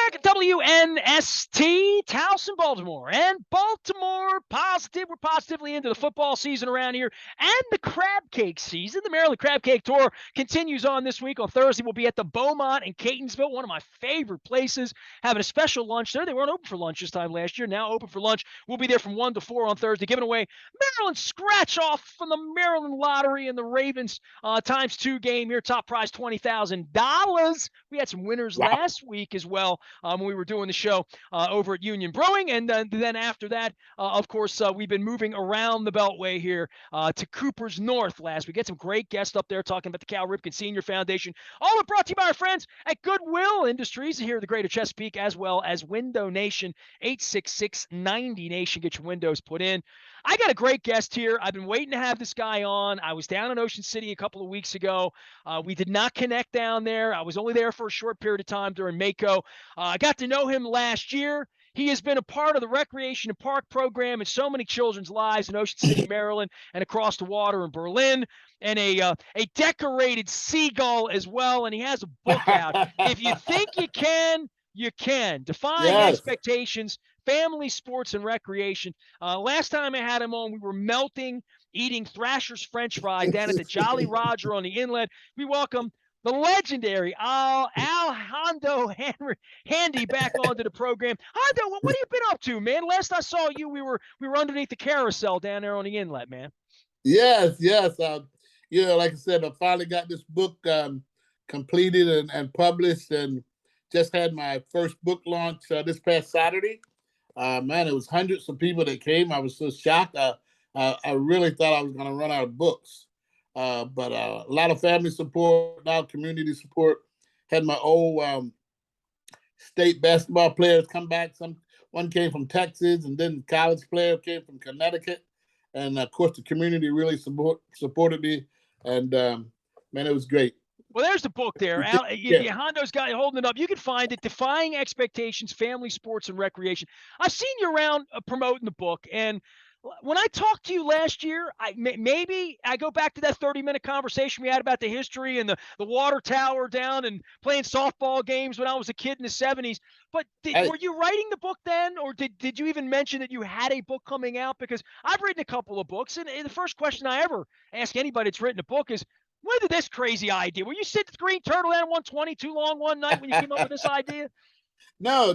back at WNST, Towson, Baltimore. And Baltimore positive. We're positively into the football season around here and the crab cake season. The Maryland Crab Cake Tour continues on this week. On Thursday, we'll be at the Beaumont in Catonsville, one of my favorite places, having a special lunch there. They weren't open for lunch this time last year. Now open for lunch. We'll be there from 1 to 4 on Thursday, giving away Maryland scratch off from the Maryland Lottery and the Ravens ×2 game here. Top prize $20,000. We had some winners last week as well when we were doing the show over at Union Brewing. And then after that, of course, we've been moving around the Beltway here to Cooper's North last week. Get some great guests up there talking about the Cal Ripken Senior Foundation. All are brought to you by our friends at Goodwill Industries here in the greater Chesapeake, as well as Window Nation, 866-90Nation. Get your windows put in. I got a great guest here. I've been waiting to have this guy on. I was down in Ocean City a couple of weeks ago. We did not connect down there. I was only there for a short period of time during Mako. I got to know him last year. He has been a part of the Recreation and Park program in so many children's lives in Ocean City, Maryland, and across the water in Berlin, and a decorated seagull as well. And he has a book out. If you think you can, you can. Defying Expectations, Family, Sports, and Recreation. Last time I had him on, we were melting, eating Thrasher's French fry down at the Jolly Roger on the inlet. We welcome the legendary Al Hondo Handy back onto the program. Hondo, what have you been up to, man? Last I saw you, we were underneath the carousel down there on the inlet, man. Yes. Like I said, I finally got this book completed and published, and just had my first book launch this past Saturday. Man, it was hundreds of people that came. I was so shocked. I really thought I was going to run out of books. But a lot of family support, a lot of community support. Had my old state basketball players come back. One came from Texas, and then college player came from Connecticut. And, of course, the community really supported me. And, man, it was great. Well, there's the book there. Al, Hondo's got it holding it up. You can find it, Defying Expectations, Family, Sports, and Recreation. I've seen you around promoting the book, and when I talked to you last year, maybe I go back to that 30-minute conversation we had about the history and the water tower down and playing softball games when I was a kid in the 70s. But were you writing the book then, or did you even mention that you had a book coming out? Because I've written a couple of books, and the first question I ever ask anybody that's written a book is, where did this crazy idea? Were you sitting at the Green Turtle down 120 too long one night when you came up with this idea? No.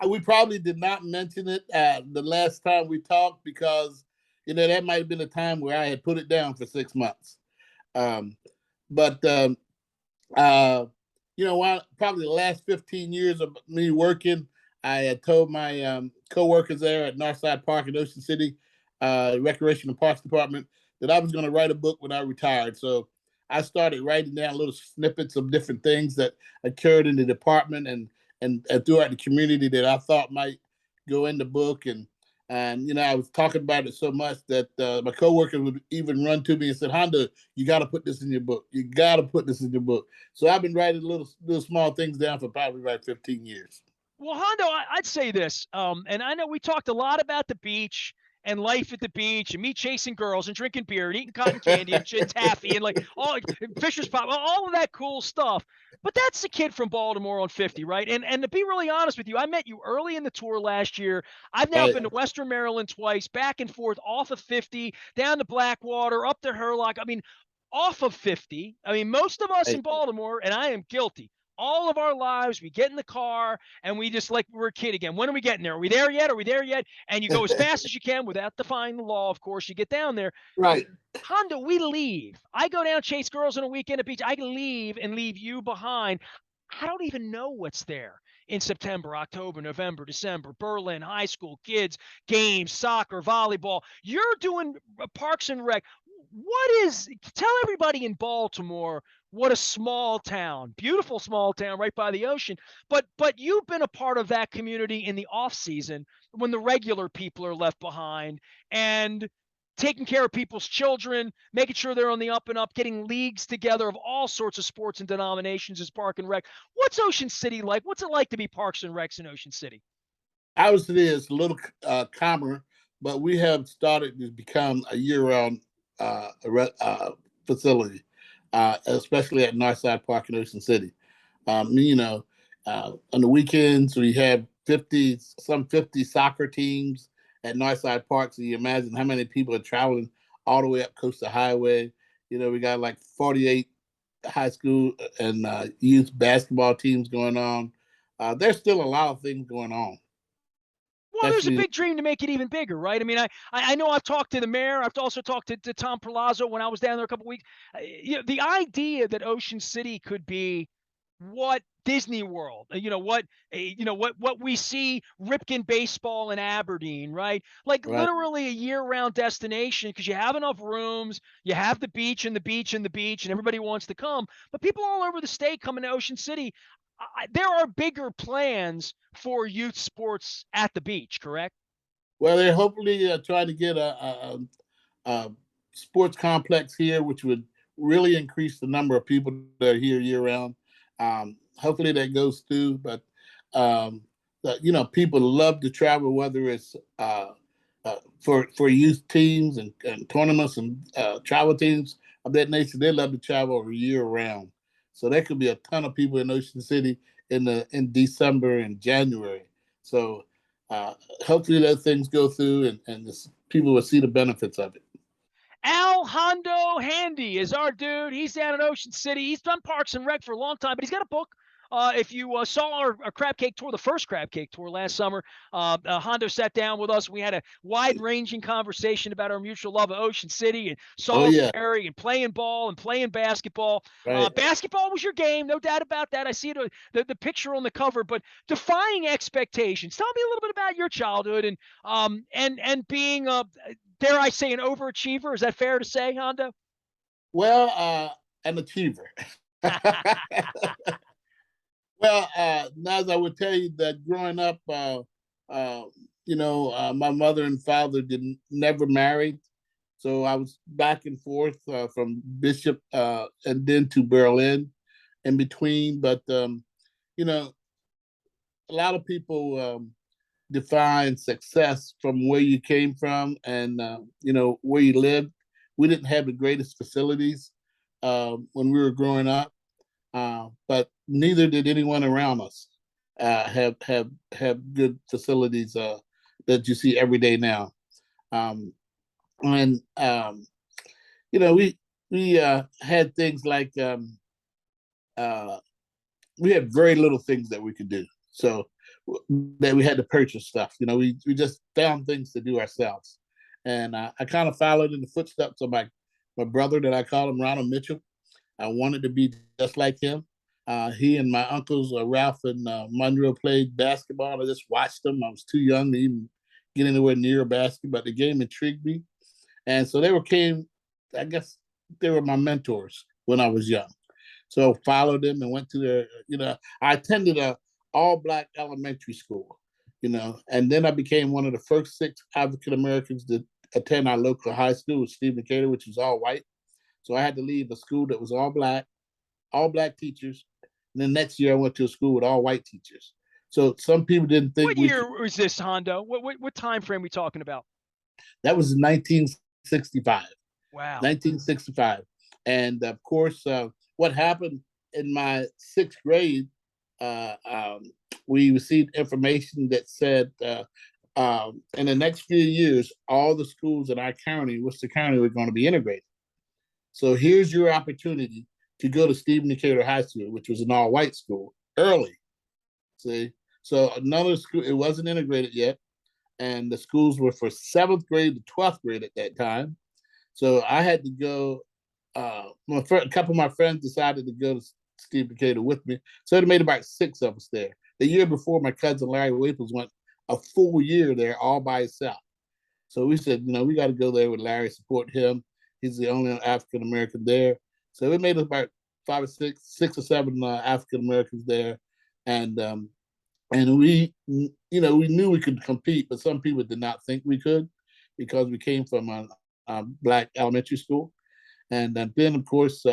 We probably did not mention it the last time we talked, because, that might have been a time where I had put it down for 6 months. Probably the last 15 years of me working, I had told my coworkers there at Northside Park in Ocean City, Recreation and Parks Department, that I was going to write a book when I retired. So I started writing down little snippets of different things that occurred in the department and throughout the community that I thought might go in the book. And I was talking about it so much that my coworkers would even run to me and said, Hondo, you got to put this in your book. You got to put this in your book. So I've been writing little small things down for probably about 15 years. Well, Hondo, I'd say this, and I know we talked a lot about the beach and life at the beach and me chasing girls and drinking beer and eating cotton candy and taffy and all Fisher's Pop, all of that cool stuff. But that's the kid from Baltimore on 50, right? And to be really honest with you, I met you early in the tour last year. I've now been to Western Maryland twice, back and forth, off of 50, down to Blackwater, up to Hurlock. I mean, off of 50. I mean, most of us in Baltimore, and I am guilty, all of our lives, we get in the car and we just like we're a kid again. When are we getting there? Are we there yet? Are we there yet? And you go as fast as you can without defying the law, of course. You get down there. Right. Hondo, we leave. I go down, chase girls on a weekend at the beach. I can leave and leave you behind. I don't even know what's there in September, October, November, December. Berlin, high school, kids, games, soccer, volleyball. You're doing Parks and Rec. Tell everybody in Baltimore what a small town, beautiful small town right by the ocean. But you've been a part of that community in the off season when the regular people are left behind, and taking care of people's children, making sure they're on the up and up, getting leagues together of all sorts of sports and denominations as Park and Rec. What's Ocean City like? What's it like to be Parks and Recs in Ocean City? Obviously, it's a little calmer, but we have started to become a year-round facility, especially at Northside Park in Ocean City. On the weekends, we have 50 soccer teams at Northside Park. So you imagine how many people are traveling all the way up Coastal Highway. We got like 48 high school and youth basketball teams going on. There's still a lot of things going on, Well, there's a especially. big dream to make it even bigger, right? I mean, I know I've talked to the mayor. I've also talked to Tom Palazzo when I was down there a couple weeks. The idea that Ocean City could be what Disney World, what we see Ripken baseball in Aberdeen, right? Like Right. literally a year-round destination because you have enough rooms, you have the beach and the beach and the beach, and everybody wants to come. But people all over the state coming to Ocean City. There are bigger plans for youth sports at the beach, correct? Well, they're hopefully trying to get a sports complex here, which would really increase the number of people that are here year round. Hopefully that goes through, but people love to travel, whether it's for youth teams and tournaments and travel teams of that nature. They love to travel year round, so there could be a ton of people in Ocean City in December and January. So uh, hopefully those things go through and people will see the benefits of it. Al Hondo Handy is our dude. He's down in Ocean City. He's done Parks and Rec for a long time, but he's got a book. If you saw our crab cake tour, the first crab cake tour last summer, Hondo sat down with us. We had a wide-ranging conversation about our mutual love of Ocean City and Oh yeah, Salisbury and playing ball and playing basketball. right. Basketball was your game, no doubt about that. I see it, the picture on the cover, but defying expectations. Tell me a little bit about your childhood and being dare I say, an overachiever? Is that fair to say, Hondo? Well, an achiever. Well, Naz, I would tell you that growing up, my mother and father didn't never married, so I was back and forth from Bishop and then to Berlin, in between. But you know, a lot of people define success from where you came from and where you lived. We didn't have the greatest facilities when we were growing up, but neither did anyone around us have good facilities that you see every day now. Um, and we had things like uh, we had very little things that we could do, so that we had to purchase stuff. We just found things to do ourselves, and I kind of followed in the footsteps of my brother that I call him Ronald Mitchell. I wanted to be just like him. He and my uncles Ralph and Monroe played basketball. I just watched them. I was too young to even get anywhere near a basket, but the game intrigued me, and so I guess they were my mentors when I was young. So followed them and went to I attended a all black elementary school, and then I became one of the first 6 African Americans to attend our local high school with Steve Decatur, which was all white. So I had to leave a school that was all black teachers. And then next year I went to a school with all white teachers. So some people didn't think What we could. year was this, Hondo? What time frame we talking about? That was 1965. Wow. 1965. And of course, what happened in my 6th grade, uh, um, we received information that said in the next few years, all the schools in our county, Worcester County, were going to be integrated. So here's your opportunity to go to Stephen Decatur High School, which was an all-white school, early. See, so another school, it wasn't integrated yet, and the schools were for 7th grade to 12th grade at that time. So I had to go. A couple of my friends decided to go to Steve Decatur with me, so it made about 6 of us there. The year before, my cousin Larry Waples went a full year there all by himself. So we said, we got to go there with Larry, support him. He's the only African American there. So we made about 5 or 6 or 7 African Americans there, and we knew we could compete, but some people did not think we could because we came from a black elementary school, and then of course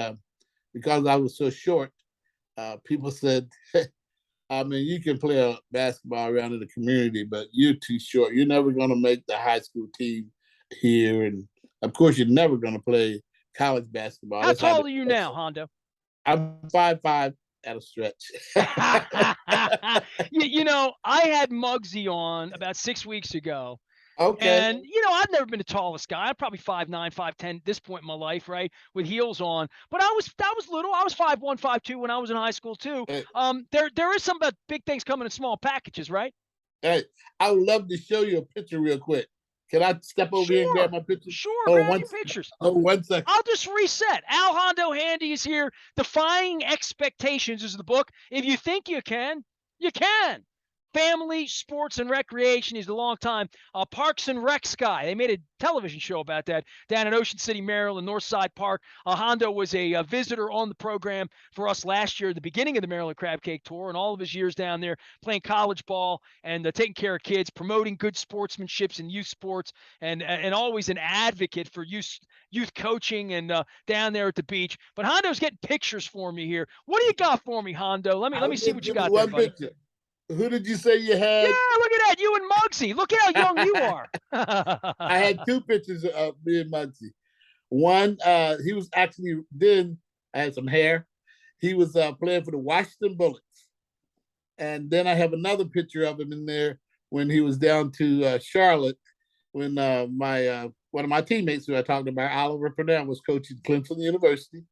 because I was so short, people said, I mean, you can play a basketball around in the community, but you're too short. You're never going to make the high school team here. And of course, you're never going to play college basketball. How That's how tall are you now, Hondo? I'm 5'5", at a stretch. I had Muggsy on about 6 weeks ago. Okay. And, I've never been the tallest guy. I'm probably 5'9", 5'10" at this point in my life, right? With heels on. But I was little. I was 5'1", 5'2" when I was in high school too. Hey, There is some big things coming in small packages, right? hey, I would love to show you a picture real quick. Can I step over here and grab Sure. my picture? Sure, Oh, grab your pictures. oh, 1 second. I'll just reset. Al Hondo Handy is here. Defying Expectations is the book. If you think you can, you can. Family, sports, and recreation. He's a long time Parks and Recs guy. They made a television show about that down in Ocean City, Maryland, Northside Park. Hondo was a visitor on the program for us last year at the beginning of the Maryland Crab Cake Tour, and all of his years down there playing college ball and taking care of kids, promoting good sportsmanships in youth sports, and always an advocate for youth coaching and down there at the beach. But Hondo's getting pictures for me here. What do you got for me, Hondo? Let me see what you got there, buddy. Picture. Who did you say you had? Yeah, look at that. You and Muggsy. Look at how young you are. I had 2 pictures of me and Muggsy. One, he was actually then, I had some hair. He was playing for the Washington Bullets. And then I have another picture of him in there when he was down to Charlotte, when one of my teammates who I talked about, Oliver Purnell, was coaching Clemson University.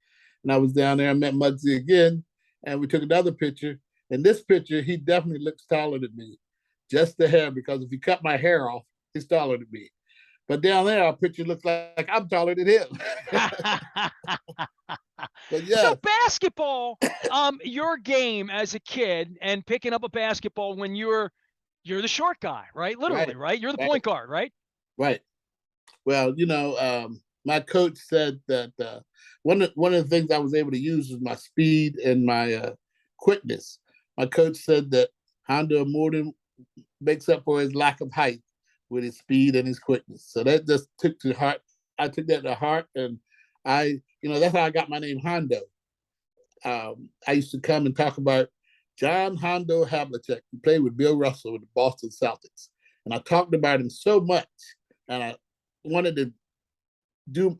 And I was down there. I met Muggsy again, and we took another picture. In this picture, he definitely looks taller than me, just the hair, because if you cut my hair off, he's taller than me. But down there, our picture looks like I'm taller than him. But yeah. So basketball, your game as a kid and picking up a basketball when you're the short guy, right? Literally, right? You're the point guard, right? Right. Well, my coach said that one of the things I was able to use was my speed and my quickness. My coach said that Hondo more than makes up for his lack of height with his speed and his quickness. So that just took to heart. I took that to heart, and that's how I got my name Hondo. I used to come and talk about John Hondo Havlicek, who played with Bill Russell with the Boston Celtics. And I talked about him so much, and I wanted to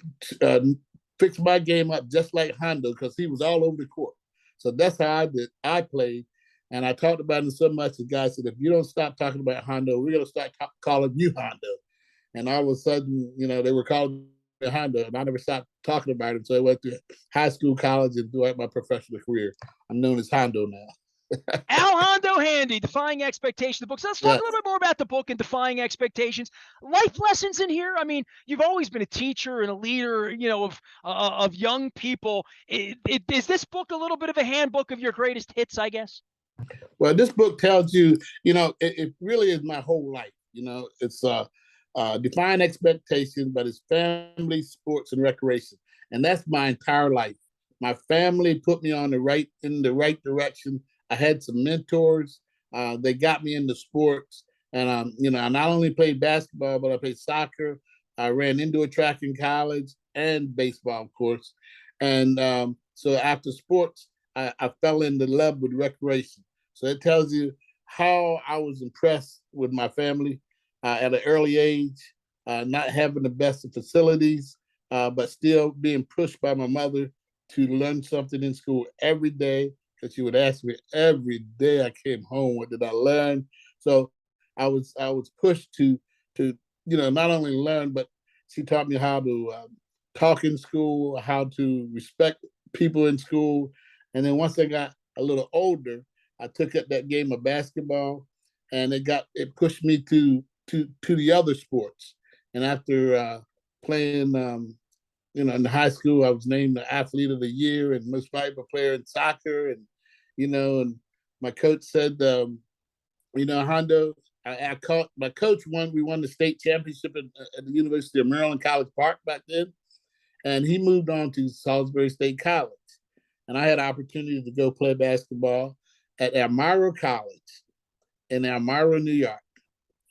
fix my game up just like Hondo, because he was all over the court. So that's how I played. And I talked about him so much, the guy said, if you don't stop talking about Hondo, we're going to start calling you Hondo. And all of a sudden, they were calling me Hondo, and I never stopped talking about him. So I went to high school, college, and throughout my professional career, I'm known as Hondo now. Al Hondo Handy, Defying Expectations, the book. So let's talk a little bit more about the book and Defying Expectations. Life lessons in here. I mean, you've always been a teacher and a leader, of young people. Is this book a little bit of a handbook of your greatest hits, I guess? Well, this book tells you, it really is my whole life. It's Defying Expectations, but it's family, sports, and recreation. And that's my entire life. My family put me in the right direction. I had some mentors. They got me into sports. And, I not only played basketball, but I played soccer. I ran indoor track in college and baseball, of course. And so after sports, I fell into love with recreation. So it tells you how I was impressed with my family at an early age, not having the best of facilities, but still being pushed by my mother to learn something in school every day, because she would ask me every day I came home, what did I learn? So I was pushed to not only learn, but she taught me how to talk in school, how to respect people in school. And then once I got a little older, I took up that game of basketball, and it pushed me to the other sports. And after playing, in high school, I was named the Athlete of the Year and most valuable player in soccer. And and my coach said, Hondo, my coach we won the state championship at the University of Maryland College Park back then, and he moved on to Salisbury State College. And I had an opportunity to go play basketball at Elmira College in Elmira, New York.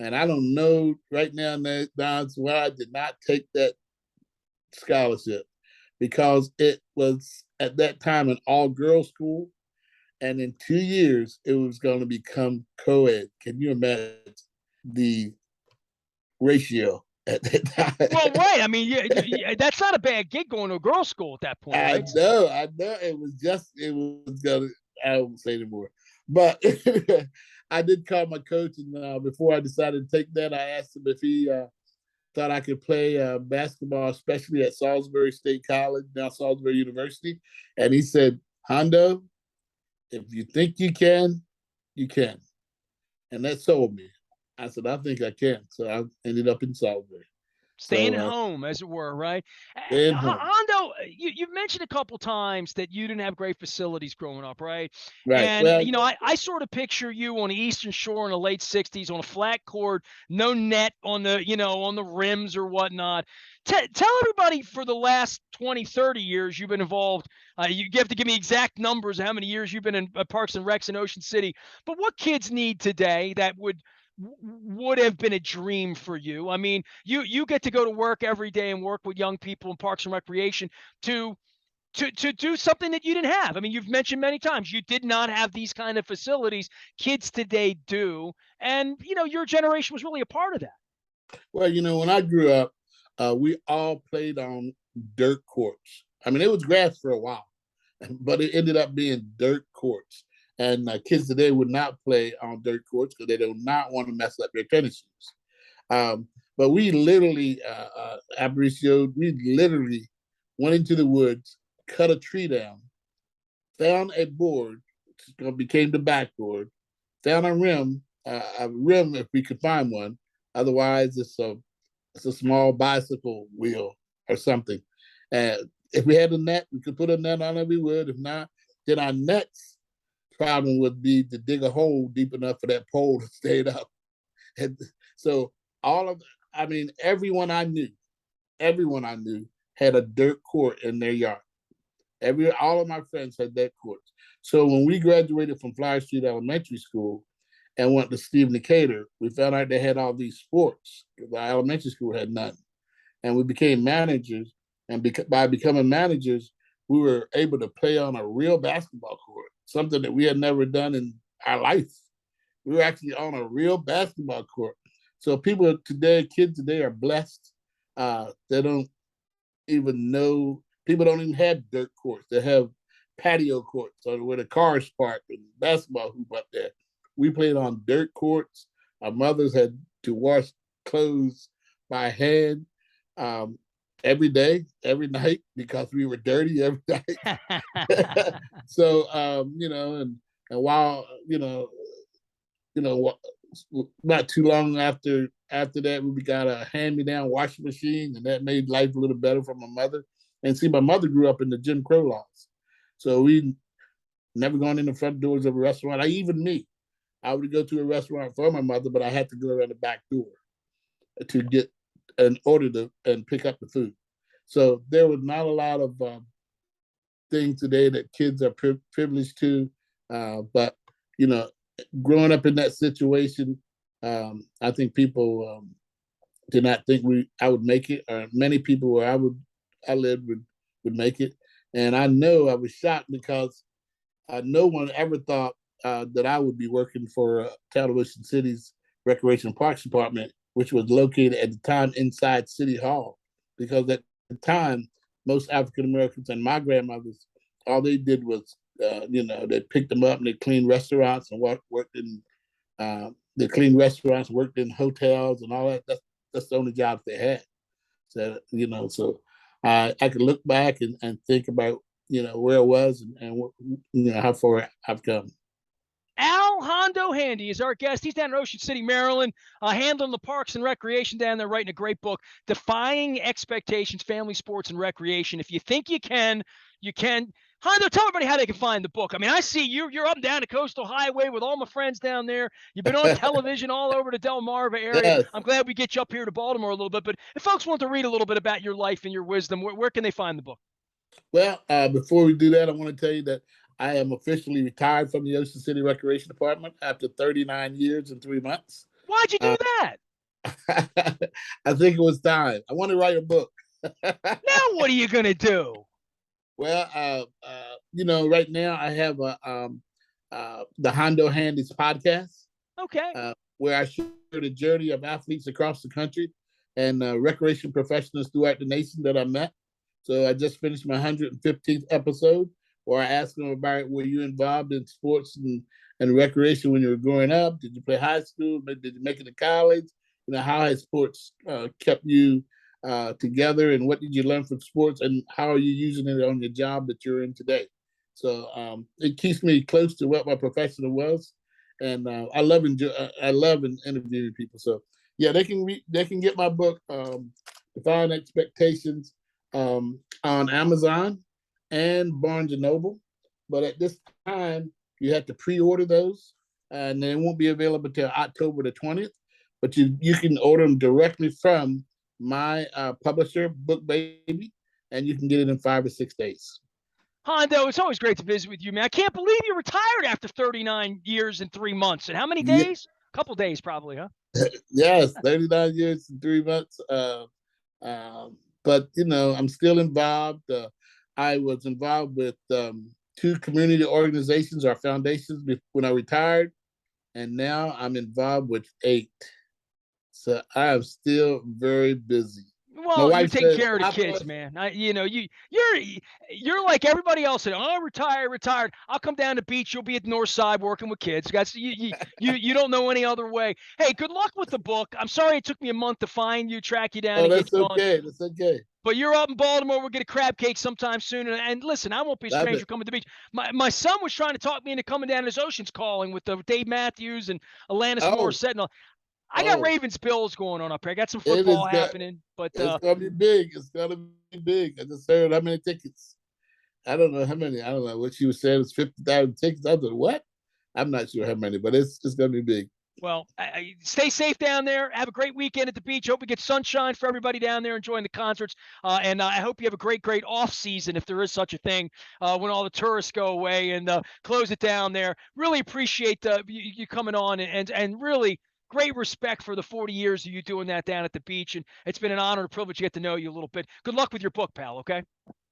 And I don't know right now, that's why I did not take that scholarship, because it was at that time an all-girls school. And in 2 years, it was going to become co-ed. Can you imagine the ratio at that time? Well, right. I mean, that's not a bad gig going to a girls' school at that point, right? I know. It was I won't say anymore. But I did call my coach, and before I decided to take that, I asked him if he thought I could play basketball, especially at Salisbury State College, now Salisbury University. And he said, Hondo, if you think you can, you can. And that sold me. I said, I think I can. So I ended up in Salisbury. Staying So at home, as it were, right? staying home. Hondo, you've mentioned a couple times that you didn't have great facilities growing up, right? Right. And, Well, I sort of picture you on the Eastern Shore in the late 60s on a flat court, no net on the, on the rims or whatnot. Tell everybody for the last 20, 30 years you've been involved. You have to give me exact numbers of how many years you've been in Parks and Recs in Ocean City. But what kids need today that would have been a dream for you? I mean, you get to go to work every day and work with young people in Parks and Recreation to to do something that you didn't have. I mean, you've mentioned many times you did not have these kind of facilities. Kids today do, and your generation was really a part of that. well, when I grew up, we all played on dirt courts. I mean, it was grass for a while, but it ended up being dirt courts. And kids today would not play on dirt courts because they do not want to mess up their tennis shoes. But we literally, Aparicio, we literally went into the woods, cut a tree down, found a board, which became the backboard, found a rim if we could find one. Otherwise, it's a small bicycle wheel or something. And if we had a net, we could put a net on it, we would. If not, then our nets problem would be to dig a hole deep enough for that pole to stay up. And so I mean, everyone I knew had a dirt court in their yard. All of my friends had that court. So when we graduated from Flyer Street Elementary School and went to Stephen Decatur, we found out they had all these sports because our elementary school had none. And we became managers. And by becoming managers, we were able to play on a real basketball court, something that we had never done in our life. We were actually on a real basketball court. So kids today are blessed. They don't even know, people don't even have dirt courts. They have patio courts or where the cars park and basketball hoop up there. We played on dirt courts. Our mothers had to wash clothes by hand every day, every night, because we were dirty every night. So, and while, not too long after that, we got a hand-me-down washing machine, and that made life a little better for my mother. And see, my mother grew up in the Jim Crow laws. So we never gone in the front doors of a restaurant. I would go to a restaurant for my mother, but I had to go around the back door to get an order and pick up the food. So there was not a lot of things today that kids are privileged to. But, growing up in that situation, I think people did not think I would make it, or many people where I lived would make it. And I know I was shocked because no one ever thought that I would be working for Ocean City's Recreation and Parks Department, which was located at the time inside City Hall. Because at the time, most African Americans and my grandmothers, all they did was, they picked them up and they cleaned restaurants and worked in, they cleaned restaurants, worked in hotels and all that. That's the only jobs they had. So I could look back and think about, where I was and how far I've come. Al Hondo Handy is our guest. He's down in Ocean City, Maryland, handling the parks and recreation down there, writing a great book, Defying Expectations, Family Sports and Recreation. If you think you can, you can. Hondo, tell everybody how they can find the book. I mean, I see you're up and down the coastal highway with all my friends down there. You've been on television all over the Delmarva area. Yes. I'm glad we get you up here to Baltimore a little bit. But if folks want to read a little bit about your life and your wisdom, where can they find the book? Well, before we do that, I want to tell you that I am officially retired from the Ocean City Recreation Department after 39 years and 3 months. Why'd you do that? I think it was time. I want to write a book. Now what are you going to do? Well, right now I have the Hondo Handy's podcast. Okay. Where I share the journey of athletes across the country and recreation professionals throughout the nation that I met. So I just finished my 115th episode, or I ask them about, were you involved in sports and recreation when you were growing up? Did you play high school? Did you make it to college? How has sports kept you together, and what did you learn from sports, and how are you using it on your job that you're in today? So it keeps me close to what my profession was, and I love interviewing people. So yeah, they can get my book, Defying Expectations, on Amazon and Barnes and Noble. But at this time, you have to pre-order those, and they won't be available until October the 20th. But you can order them directly from my publisher, Book Baby, and you can get it in 5 or 6 days. Hondo, it's always great to visit with you, man. I can't believe you retired after 39 years and 3 months. And how many Yeah, days? A couple days, probably, huh? yes, 39 years and 3 months. But I'm still involved. I was involved with 2 community organizations or foundations when I retired, and now I'm involved with 8. So I am still very busy. My Well, you're wife taking says, care of the "Papa." kids, man. You're like everybody else. Saying, "Oh, retired. I'll come down to the beach. You'll be at the north side working with kids." Guys, you don't know any other way. Hey, good luck with the book. I'm sorry it took me a month to find you, track you down, Oh, and get that's you on. okay. That's okay. But you're up in Baltimore. We'll get a crab cake sometime soon. And listen, I won't be a Love stranger it. coming to the beach. My son was trying to talk me into coming down to this Ocean's Calling with Dave Matthews and Alanis Oh, Morissette. And all. I got oh, Ravens Bills going on up here. I got some it football is good. happening, but It's gonna be big. It's gonna be big. I just heard how many tickets. I don't know how many. I don't know what she was saying. It's 50,000 tickets. I was like, what? I'm not sure how many, but it's gonna be big. well, stay safe down there. Have a great weekend at the beach. Hope we get sunshine for everybody down there enjoying the concerts. And I hope you have a great off season, if there is such a thing, when all the tourists go away and close it down there. Really appreciate you coming on and really great respect for the 40 years of you doing that down at the beach. And it's been an honor and a privilege to get to know you a little bit. Good luck with your book, pal. Okay.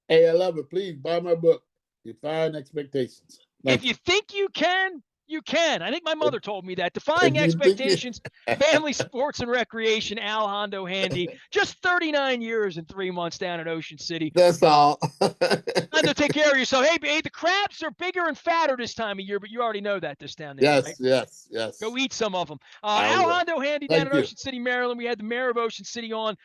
Hey, I love it. Please buy my book, Defying Expectations. If Thank you you. think you can, you can. I think my If, mother told me that. if Defying you think you, expectations, family, sports, and recreation. Al Hondo Handy. Just 39 years and 3 months down in Ocean City. that's all. Hondo, take care of yourself. Hey, the crabs are bigger and fatter this time of year, but you already know that this down there, right? Yes, yes, Go yes. eat some of them. I Al will. Hondo Handy down Thank in you. Ocean City, Maryland. We had the mayor of Ocean City on.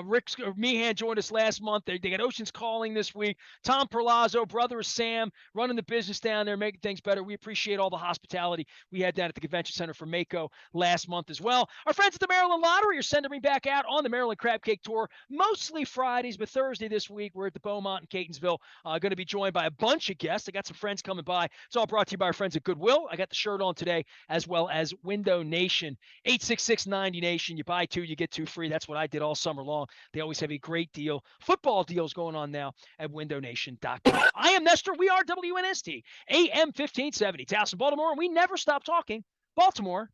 Rick Meehan joined us last month. They got Ocean's Calling this week. Tom Perlazzo, brother of Sam, running the business down there, making things better. We appreciate all the hospitality we had down at the Convention Center for Mako last month as well. Our friends at the Maryland Lottery are sending me back out on the Maryland Crab Cake Tour, mostly Fridays, but Thursday this week, we're at the Beaumont in Catonsville. Going to be joined by a bunch of guests. I got some friends coming by. It's all brought to you by our friends at Goodwill. I got the shirt on today, as well as Window Nation. 866-90-NATION. You buy 2, you get 2 free. That's what I did all summer long. They always have a great deal. Football deals going on now at windownation.com. I am Nestor. We are WNST, AM 1570, Towson, Baltimore, and we never stop talking Baltimore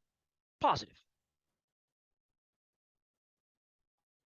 positive.